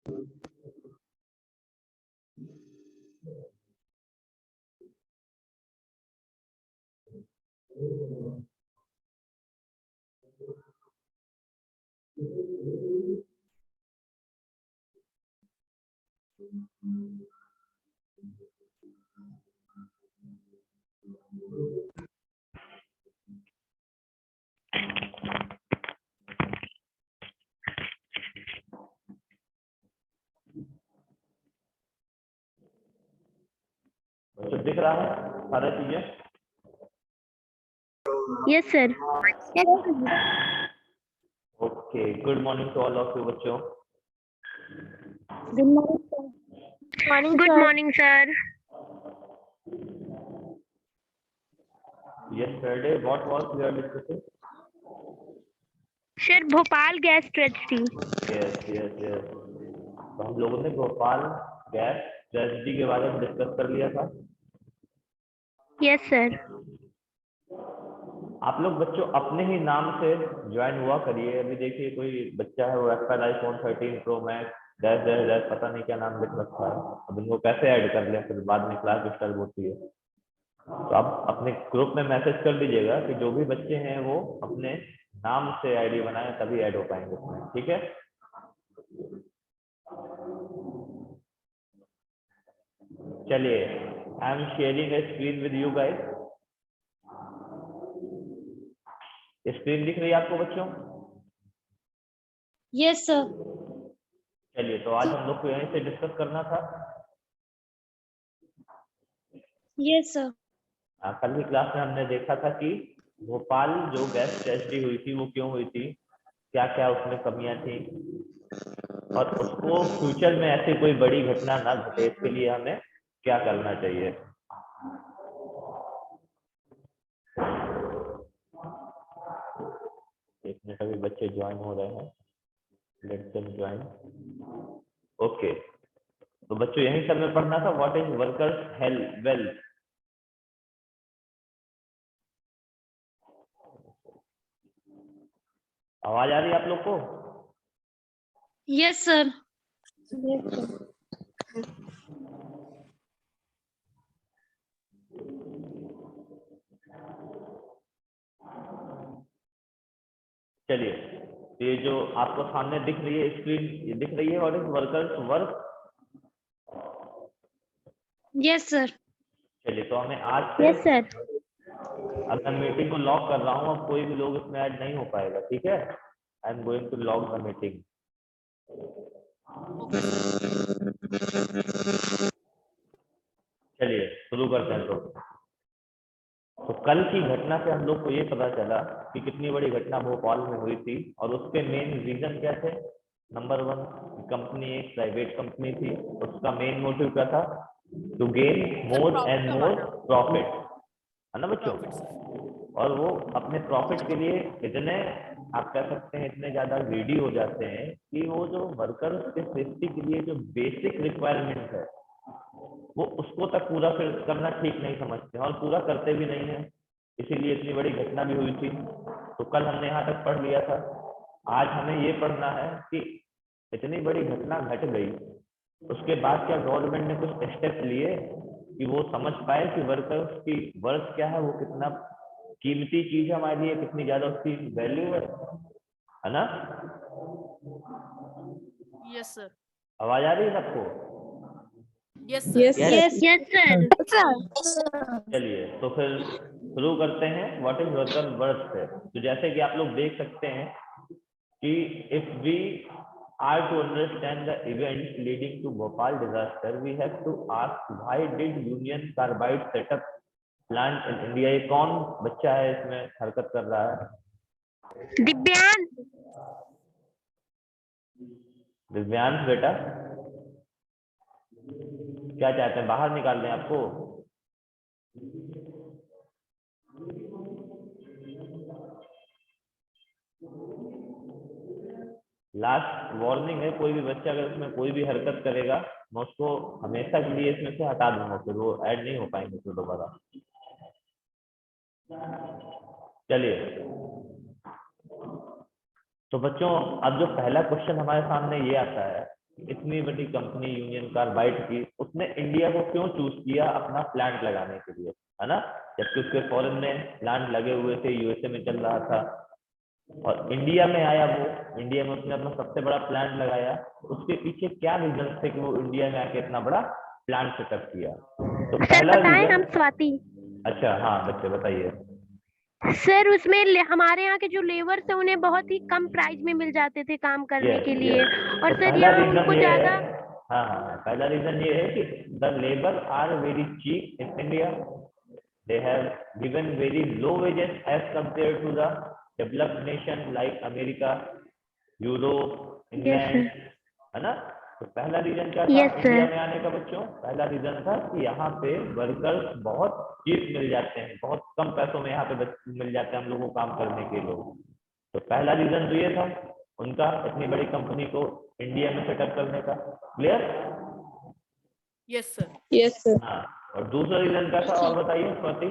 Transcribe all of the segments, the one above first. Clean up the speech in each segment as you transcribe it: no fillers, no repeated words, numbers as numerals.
तो दिख रहा है सारा चीजें? Yes sir. Okay, good morning to all of you बच्चों। Good morning good morning sir. Yesterday what was we are discussing? Sir Bhopal gas tragedy. yes तो हम लोगों ने भोपाल गैस ट्रेजेडी के बारे में डिस्कस कर लिया था। Yes sir. आप लोग बच्चों अपने ही नाम से ज्वाइन हुआ करिए। अभी देखिए कोई बच्चा है वो Apple iPhone 13 pro max dash dash dash पता नहीं क्या नाम लिख रखा है। अब इनको कैसे ऐड कर लें, फिर बाद में क्लास डिस्टर्ब होती है। तो आप अपने ग्रुप में मैसेज कर दीजिएगा कि जो भी बच्चे हैं वो अपने नाम से आईडी बनाएं, तभी ऐड हो पाएंगे उसमें, ठीक है? चलिए, I am sharing A screen with you guys. Screen दिख रही है आपको बच्चों? Yes sir. चलिए, तो आज हम लोग को यहीं से डिस्कस करना था। Yes sir. कल की क्लास में हमने देखा था कि भोपाल जो गैस ट्रेजेडी हुई थी वो क्यों हुई थी, क्या क्या उसमें कमियां थी, और उसको फ्यूचर में ऐसे कोई बड़ी घटना ना घटे इसके लिए हमें क्या करना चाहिए। एक मिनट, अभी बच्चे ज्वाइन हो रहे हैं, लेट देम ज्वाइन। ओके, तो बच्चों यही सब में पढ़ना था, व्हाट इज वर्कर्स वेल्थ। आवाज आ रही है आप लोग को? Yes sir. चलिए, ये जो आपको सामने दिख रही है स्क्रीन, ये दिख रही है what is workers work. Yes sir. चलिए, तो हमें आज से यस सर। अब मैं मीटिंग को लॉक कर रहा हूँ, अब कोई भी लोग इसमें ऐड नहीं हो पाएगा, ठीक है? I am going to lock the meeting. चलिए शुरू करते हैं। तो कल की घटना से हम लोग को ये पता चला कि कितनी बड़ी घटना भोपाल में हुई थी, और उसके मेन रीजन क्या थे। नंबर 1, कंपनी एक प्राइवेट कंपनी थी, उसका मेन मोटिव क्या था? To gain more and more profit, है ना बच्चों? और वो अपने प्रॉफिट के लिए इतने, आप कह सकते हैं इतने ज्यादा ग्रीडी हो जाते हैं कि वो जो वर्कर्स के सेफ्टी के लिए जो बेसिक रिक्वायरमेंट है वो उसको तक पूरा फिर करना ठीक नहीं समझते हैं, और पूरा करते भी नहीं है। इसीलिए इतनी बड़ी घटना भी हुई थी। तो कल हमने यहाँ तक पढ़ लिया था। आज हमें ये पढ़ना है कि इतनी बड़ी घटना घट गई, उसके बाद क्या गवर्नमेंट ने कुछ स्टेप लिए कि वो समझ पाए कि वर्कर्स की वर्थ क्या है, वो कितना कीमती चीज है हमारे लिए, कितनी ज्यादा उसकी वैल्यू है ना? Yes sir. आवाज आ रही है सबको? Yes yes sir. Yes yes sir. चलिए, तो फिर शुरू करते हैं। व्हाट इज वर्कर वर्थ है। तो जैसे कि आप लोग देख सकते हैं कि if we are to understand the events leading to Bhopal disaster, we have to ask why did Union Carbide set up plant in India. ये कौन बच्चा है इसमें हरकत कर रहा है? दिव्यांश। दिव्यांश बेटा, क्या चाहते हैं, बाहर निकाल दें आपको? लास्ट वार्निंग है, कोई भी बच्चा अगर इसमें कोई भी हरकत करेगा मैं उसको हमेशा के लिए इसमें से हटा दूंगा, फिर वो ऐड नहीं हो पाएंगे फिर दोबारा। चलिए, तो बच्चों अब जो पहला क्वेश्चन हमारे सामने ये आता है इतनी बड़ी कंपनी यूनियन कार्बाइड की, उसने इंडिया को क्यों चूज किया अपना प्लांट लगाने के लिए, है ना, जबकि उसके फॉरेन में प्लांट लगे हुए थे, यूएसए में चल रहा था, और इंडिया में आया वो, इंडिया में उसने अपना सबसे बड़ा प्लांट लगाया। उसके पीछे क्या रीजन थे कि वो इंडिया में आके इतना बड़ा प्लांट सेटअप किया? तो सर पहला बताएं, रीजन, हम स्वाति। अच्छा हाँ बच्चे बताइए। सर उसमें हमारे यहाँ के जो लेबर्स है उन्हें बहुत ही कम प्राइस में मिल जाते थे काम करने यस के लिए, यस, और तो सर पहला यहाँ रीजन उनको ये है, ज्यादा। हाँ हाँ, पहला रीजन ये है कि the labour are very cheap in India, they have given very low wages as compared to the developed nation like America, Europe, yes England, sir. है ना। तो पहला रीजन क्या था यस इंडिया सर। में आने का बच्चों? पहला रीजन था कि यहाँ पे वर्कर्स बहुत चीप मिल जाते हैं, बहुत कम पैसों में यहाँ पे मिल जाते हैं हम लोगों को काम करने के लोग। तो पहला रीजन तो ये था उनका इतनी बड़ी कंपनी को इंडिया में सेटअप करने का। Clear? Yes sir. Yes sir. हाँ, और दूसरा रीजन क्या था और बताइए स्वाति?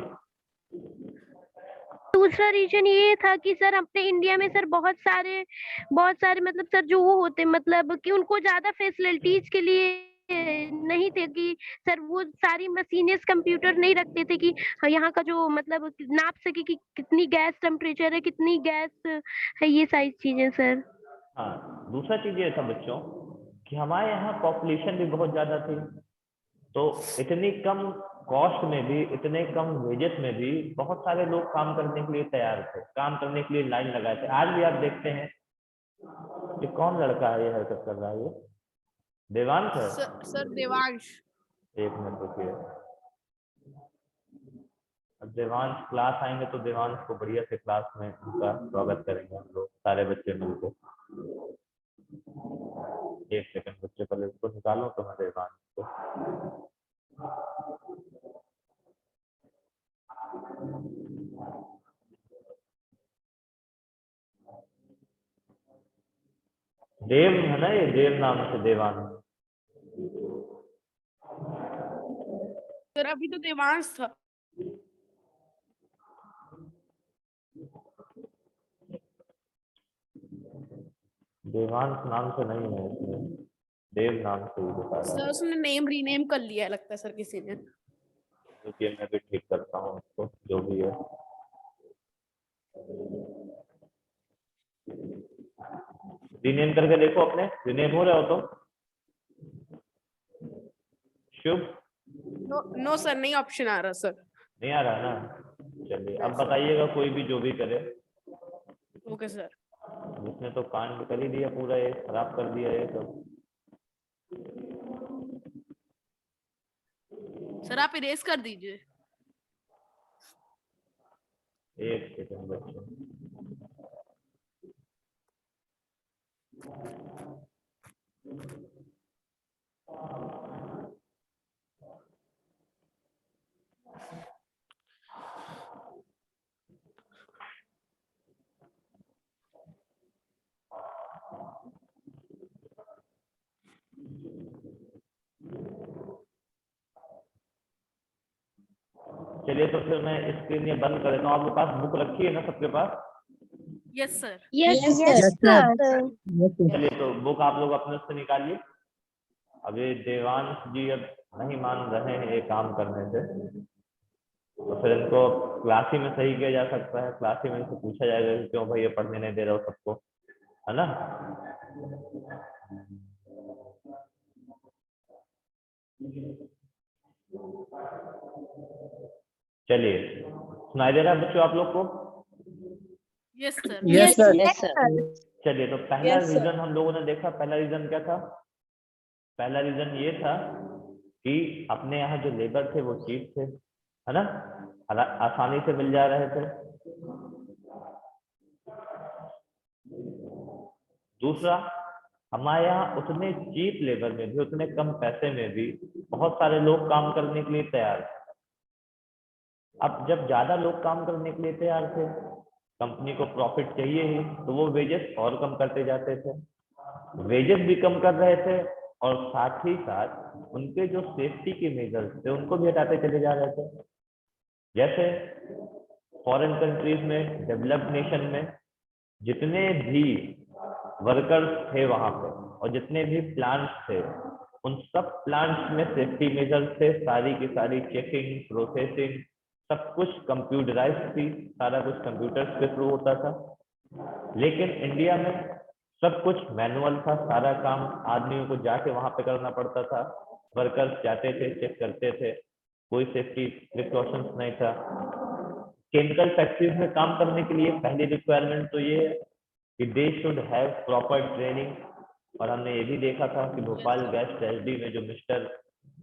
दूसरा रीजन ये था कि सर अपने इंडिया में सर बहुत सारे मतलब सर जो वो होते मतलब कि उनको ज्यादा फैसिलिटीज के लिए नहीं थे कि सर वो सारी मशीनें कंप्यूटर नहीं रखते थे कि यहाँ का जो मतलब नाप सके कि कितनी गैस टेम्परेचर है, कितनी गैस है, ये सारी चीजें सर। हाँ, दूसरा चीज ये था बच्चों कि हमारे यहाँ पॉपुलेशन भी बहुत ज्यादा थी, तो इतनी कम कॉस्ट में भी, इतने कम वेजेस में भी बहुत सारे लोग काम करने के लिए तैयार थे, काम करने के लिए लाइन लगाए थे। आज भी आप देखते हैं कि कौन लड़का है ये हरकत कर रहा है, ये देवांश है। सर देवांश। एक मिनट रुकिए, अब देवांश क्लास आएंगे तो देवांश को बढ़िया से क्लास में उनका स्वागत करेंगे हम लोग सारे बच्चे मिलकर। एक सेकंड बच्चे, पहले उसको निकालो तो मैं देवांश को। देव है ना, ये देव नाम से देवांश। सर अभी तो देवांश था। देवांश नाम से नहीं है इसमें, देव नाम से ही बता रहा सर है। उसने नेम रीनेम कर लिया है लगता है सर किसी ने। रुकिए मैं भी ठीक करता हूँ उसको, जो भी है। रीनेम करके देखो अपने, रीनेम हो रहे हो तो शुभ? नो सर, नहीं ऑप्शन आ रहा सर। नहीं आ रहा ना, चलिए अब नहीं सर। बताइएगा कोई भी जो भी करे। Okay sir. उसने तो कांड कर ही दिया पूरा, ये खराब कर दिया ये सब। सर आप इरेज कर दीजिए। एक सेकंड बच्चों, चलिए तो फिर मैं स्क्रीन ये बंद कर देता हूँ। आपके पास बुक रखी है ना सबके पास? Yes sir. Yes Yes, sir. चलिए तो बुक आप लोग अपने से निकालिए। अब ये देवांश जी अब नहीं मान रहे हैं ये काम करने से, तो फिर इनको क्लास ही में सही किया जा सकता है। क्लास ही में इनको पूछा जाएगा कि क्यों भाई ये पढ़ने नहीं दे रहे हो सबको, है ना। चलिए, सुनाई दे रहा है बच्चों आप लोग को? Yes sir. Yes, sir. Yes sir. चलिए तो पहला Yes, sir. रीजन हम लोगों ने देखा। पहला रीजन क्या था? पहला रीजन ये था कि अपने यहाँ जो लेबर थे वो चीप थे, है ना, आसानी से मिल जा रहे थे। दूसरा, हमारे यहाँ उतने चीप लेबर में भी, उतने कम पैसे में भी बहुत सारे लोग काम करने के लिए तैयार थे। अब जब ज्यादा लोग काम करने के लिए तैयार थे, कंपनी को प्रॉफिट चाहिए ही, तो वो वेजेस और कम करते जाते थे। वेजेस भी कम कर रहे थे और साथ ही साथ उनके जो सेफ्टी के मेजर्स थे उनको भी हटाते चले जा रहे थे। जैसे फॉरेन कंट्रीज में, डेवलप्ड नेशन में जितने भी वर्कर्स थे वहां पे, और जितने भी प्लांट्स थे उन सब प्लांट्स में सेफ्टी मेजर्स थे, सारी की सारी चेकिंग, प्रोसेसिंग सब कुछ कंप्यूटराइज थी, सारा कुछ कंप्यूटर्स के थ्रू होता था। लेकिन इंडिया में सब कुछ मैनुअल था, सारा काम आदमियों को जाके वहां पे करना पड़ता था, वर्कर्स जाते थे, चेक करते थे, कोई सेफ्टी प्रिकॉशंस नहीं था। केमिकल फैक्ट्रीज में काम करने के लिए पहली रिक्वायरमेंट तो ये है कि they should have proper training. और हमने ये भी देखा था कि भोपाल गैस ट्रेजडी में जो मिस्टर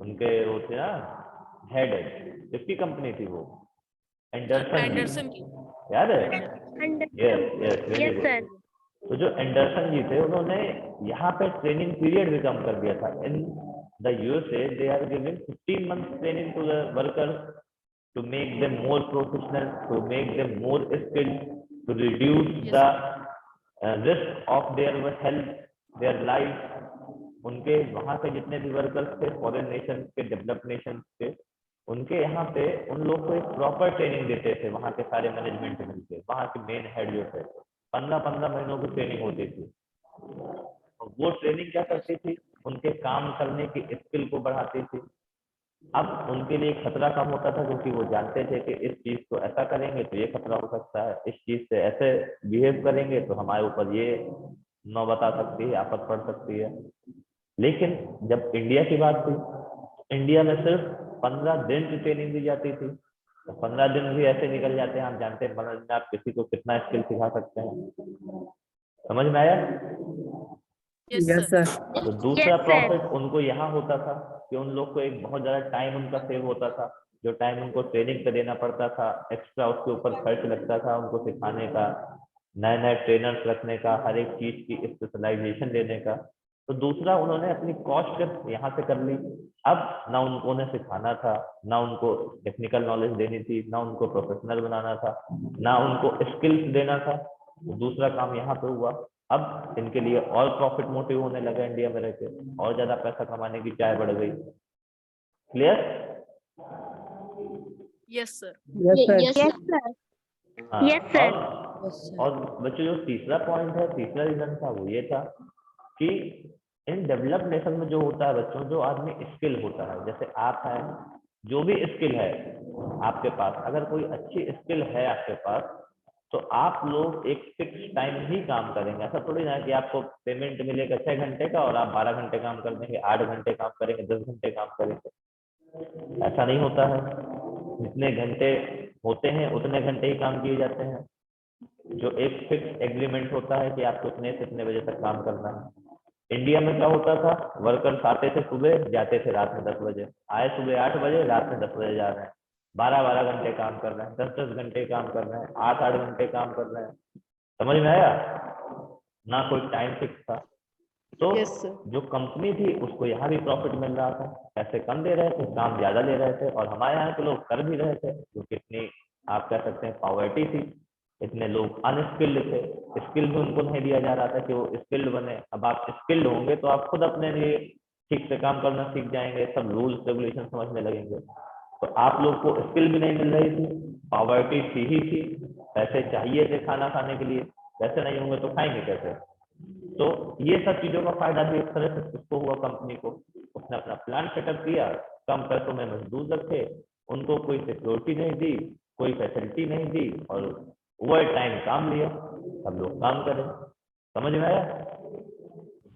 उनके वो थे ना हेड, किसकी कंपनी थी वो, एंडरसन की। याद है? And yes yes very yes, sir. Good. तो जो एंडरसन जी थे उन्होंने यहाँ पे ट्रेनिंग पीरियड भी कम कर दिया था। In the USA they are giving 15 months training to the workers to make them more professional, to make them more skilled, to reduce Yes, the risk of their health, their life. उनके वहां के जितने भी workers थे foreign nation के, developed nation के, उनके यहाँ पे उन लोग को एक प्रॉपर ट्रेनिंग देते थे वहां के सारे मैनेजमेंट मिलके, वहां के मेन हेड जो थे 15-15 महीनों की ट्रेनिंग होती थी। वो ट्रेनिंग क्या करती थी, उनके काम करने की स्किल को बढ़ाती थी। अब उनके लिए खतरा कम होता था क्योंकि वो जानते थे कि इस चीज को ऐसा करेंगे तो ये खतरा हो सकता है, इस चीज से ऐसे बिहेव करेंगे तो हमारे ऊपर ये नौबत आ सकती है, आफत पड़ सकती है। लेकिन जब इंडिया की बात थी, इंडिया में सिर्फ 15 दिन की ट्रेनिंग दी जाती थी। तो 15 दिन भी ऐसे निकल जाते हैं, आप जानते हैं 15 दिन में आप किसी को कितना स्किल सिखा सकते हैं। समझ में आया? yes, yes sir. सर। तो दूसरा Yes, sir. प्रॉफिट उनको यहाँ होता था कि उन लोग को एक बहुत ज्यादा टाइम उनका सेव होता था। जो टाइम उनको ट्रेनिंग पे देना पड़ता था, एक्स्ट्रा उसके ऊपर खर्च लगता था उनको सिखाने का, नए नए ट्रेनर्स रखने का, हर एक चीज की स्पेशलाइजेशन देने का। तो दूसरा उन्होंने अपनी कॉस्ट यहाँ से कर ली। अब ना उनको उन्हें सिखाना था, ना उनको टेक्निकल नॉलेज देनी थी, ना उनको प्रोफेशनल बनाना था, ना उनको स्किल्स देना था। तो दूसरा काम यहाँ पे हुआ। अब इनके लिए और प्रॉफिट मोटिव होने लगा, इंडिया में रहकर और ज्यादा पैसा कमाने की चाह बढ़ गई। Clear? Yes, sir. Yes sir. Yes, sir. हाँ, Yes, sir. और बच्चों जो तीसरा पॉइंट है, तीसरा रीजन था वो ये था कि इन डेवलप्ड नेशन में जो होता है बच्चों, जो आदमी स्किल होता है, जैसे आप हैं, जो भी स्किल है आपके पास, अगर कोई अच्छी स्किल है आपके पास तो आप लोग एक फिक्स टाइम ही काम करेंगे। ऐसा थोड़ी ना कि आपको पेमेंट मिलेगा 6 घंटे का और आप 12 घंटे काम कर देंगे, 8 घंटे काम करेंगे, 10 घंटे काम करेंगे, ऐसा नहीं होता है। जितने घंटे होते हैं उतने घंटे ही काम किए जाते हैं। जो एक फिक्स एग्रीमेंट होता है कि आपको इतने से इतने बजे तक काम करना है। इंडिया में क्या होता था, वर्कर्स आते थे सुबह, जाते थे रात में 10 बजे, आए सुबह 8 बजे, रात में 10 बजे जा रहे हैं, 12-12 घंटे काम कर रहे हैं, 10-10 घंटे काम कर रहे हैं, 8-8 घंटे काम कर रहे हैं। समझ में आया? ना कोई टाइम फिक्स था। तो Yes, sir. जो कंपनी थी उसको यहाँ भी प्रॉफिट मिल रहा था, पैसे कम दे रहे थे, काम ज्यादा ले रहे थे, और हमारे यहाँ के लोग कर भी रहे थे क्योंकि इतनी आप कह सकते हैं पॉवर्टी थी, इतने लोग अनस्किल्ड थे, स्किल भी उनको नहीं दिया जा रहा था कि वो स्किल्ड बने। अब आप स्किल्ड होंगे तो आप खुद अपने लिए ठीक से काम करना सीख जाएंगे, सब रूल्स रेगुलेशन समझने लगेंगे। तो आप लोग को स्किल भी नहीं मिल रही थी, पॉवर्टी थी ही थी, पैसे चाहिए थे खाना खाने के लिए, पैसे नहीं होंगे तो खाएंगे कैसे? तो ये सब चीजों का फायदा भी एक तरह से उसको हुआ, कंपनी को। उसने अपना प्लान सेटअप किया, कम पैसों में मजदूर रखे, उनको कोई सिक्योरिटी नहीं दी, कोई फैसिलिटी नहीं दी, और ओवर टाइम काम लिया, सब लोग काम करें। समझ में आया?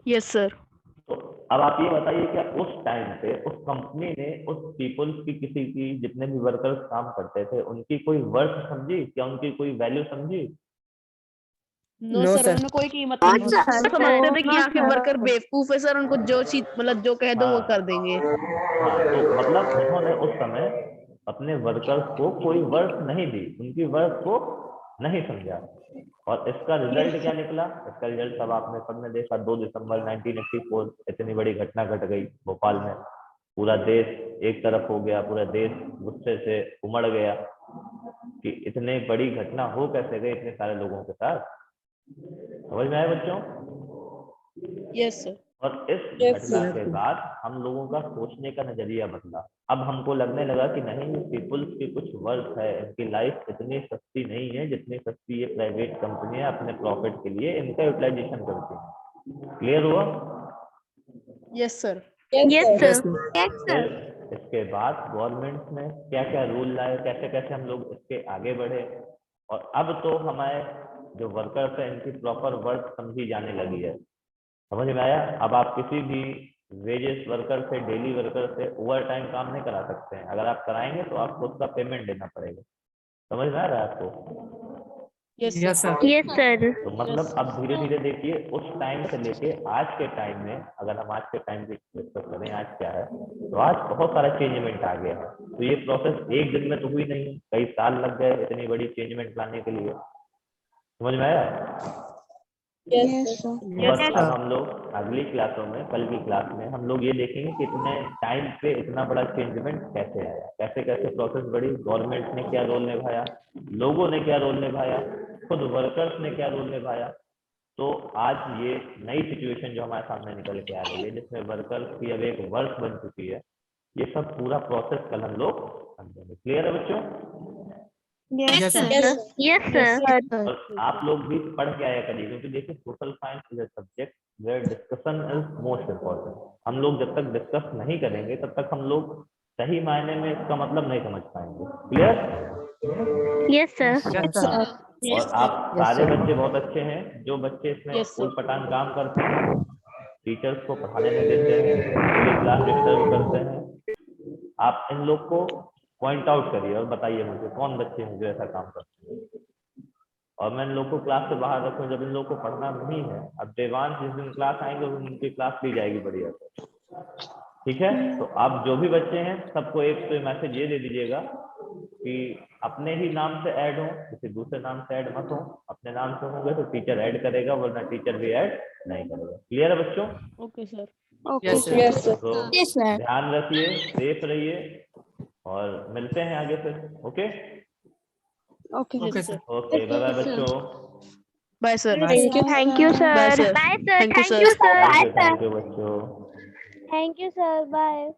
Yes, sir. तो अब आप ये बताइए क्या उस टाइम पे उस कंपनी ने उस पीपल्स की, किसी की, जितने भी वर्कर्स काम करते थे उनकी कोई वर्थ समझी क्या, उनकी कोई वैल्यू समझी? No, No, sir. sir. उन्होंने कोई कीमत नहीं दी। sir. समझते थे कि No, यहाँ के sir. वर्कर बेवकूफ है सर, उनको जो चीज मतलब जो कह दो वो कर देंगे। हाँ, तो मतलब उन्होंने उस समय अपने वर्कर्स को कोई वर्क नहीं दी, उनकी वर्क को नहीं समझा, और इसका रिजल्ट क्या निकला? इसका रिजल्ट सब आपने सबने देखा। 2 दिसंबर 1984 इतनी बड़ी घटना घट गई भोपाल में, पूरा देश एक तरफ हो गया, पूरा देश गुस्से से उमड़ गया कि इतने बड़ी घटना हो कैसे गई इतने सारे लोगों के साथ। समझ में आया बच्चों? Yes, sir. और इस घटना के बाद हम लोगों का सोचने का नजरिया बदला। अब हमको लगने लगा कि नहीं, ये पीपल्स की कुछ वर्थ है, इनकी लाइफ इतनी सस्ती नहीं है जितनी सस्ती ये प्राइवेट कंपनियां अपने प्रॉफिट के लिए इनका यूटिलाइजेशन करती हैं। क्लियर हुआ? Yes, sir. Yes, sir. Yes, sir. Yes, sir. फिर इसके बाद गवर्नमेंट ने क्या क्या रूल लाए, कैसे कैसे हम लोग इसके आगे बढ़े, और अब तो हमारे जो वर्कर्स है इनकी प्रॉपर वर्क समझी जाने लगी है। समझ में आया? अब आप किसी भी वेजेस वर्कर से, डेली वर्कर से ओवर टाइम काम नहीं करा सकते हैं। अगर आप कराएंगे तो आपको उसका पेमेंट देना पड़ेगा। समझ में आ रहा है आपको? Yes, Yes, sir. sir. Yes, sir. तो मतलब अब धीरे धीरे देखिए, उस टाइम से लेके आज के टाइम में, अगर हम आज के टाइम की डिस्कस करें आज क्या है, तो आज बहुत सारा चेंजमेंट आ गया है। तो ये प्रोसेस एक दिन में तो हुई नहीं, कई साल लग गए इतनी बड़ी चेंजमेंट लाने के लिए। समझ में आया? Yes, sir. बस अब हम लोग अगली क्लासों में, कल की क्लास में हम लोग ये देखेंगे कि इतने टाइम पे इतना बड़ा चेंजमेंट कैसे आया, कैसे कैसे प्रोसेस बढ़ी, गवर्नमेंट ने क्या रोल निभाया, लोगों ने क्या रोल निभाया, खुद वर्कर्स ने क्या रोल निभाया। तो आज ये नई सिचुएशन जो हमारे सामने निकल के आ रही है, जिसमें वर्कर्स की अब एक वर्क बन चुकी है, ये सब पूरा प्रोसेस कल हम लोग समझेंगे। क्लियर है बच्चों? Yes, sir. Yes, sir. और आप लोग भी पढ़ के आया करिए, क्योंकि देखिए social science is a subject where discussion is most important. हम लोग जब तक डिस्कस नहीं करेंगे तब तक हम लोग सही मायने में इसका मतलब नहीं समझ पाएंगे। Clear? Yes, sir. Yes, sir. और आप सारे बच्चे बहुत अच्छे हैं। जो बच्चे इसमें Yes, sir. उल पटांग काम करते हैं, टीचर्स को पढ़ाने नहीं देते हैं, पूरी क्लास डिस्टर्ब करते हैं, आप इन लोग को पॉइंट आउट करिए और बताइए मुझे कौन बच्चे हैं जो ऐसा काम करते हैं, और मैं इन लोग को क्लास से बाहर रखूं जब इन लोग को पढ़ना नहीं है। अब देवांश जिस दिन क्लास आएंगे उस दिन उनकी क्लास ली जाएगी बढ़िया से। ठीक है? तो आप जो भी बच्चे हैं सबको एक तो मैसेज ये दे दीजिएगा कि अपने ही नाम से ऐड हो, किसी दूसरे नाम से ऐड मत हो। अपने नाम से होंगे तो टीचर ऐड करेगा, वरना टीचर भी ऐड नहीं करेगा। क्लियर है बच्चों? Okay, sir. Yes, sir. Yes, sir. तो Yes, sir. ध्यान रखिए, सेफ रहिए, और मिलते हैं आगे फिर। Okay Okay, sir. Okay, bye bye बच्चों। Bye, sir. Thank you, sir. Bye, sir. Bye, sir. Thank you, Thank sir. you, sir. Thank you बच्चों। Thank you, sir. Bye.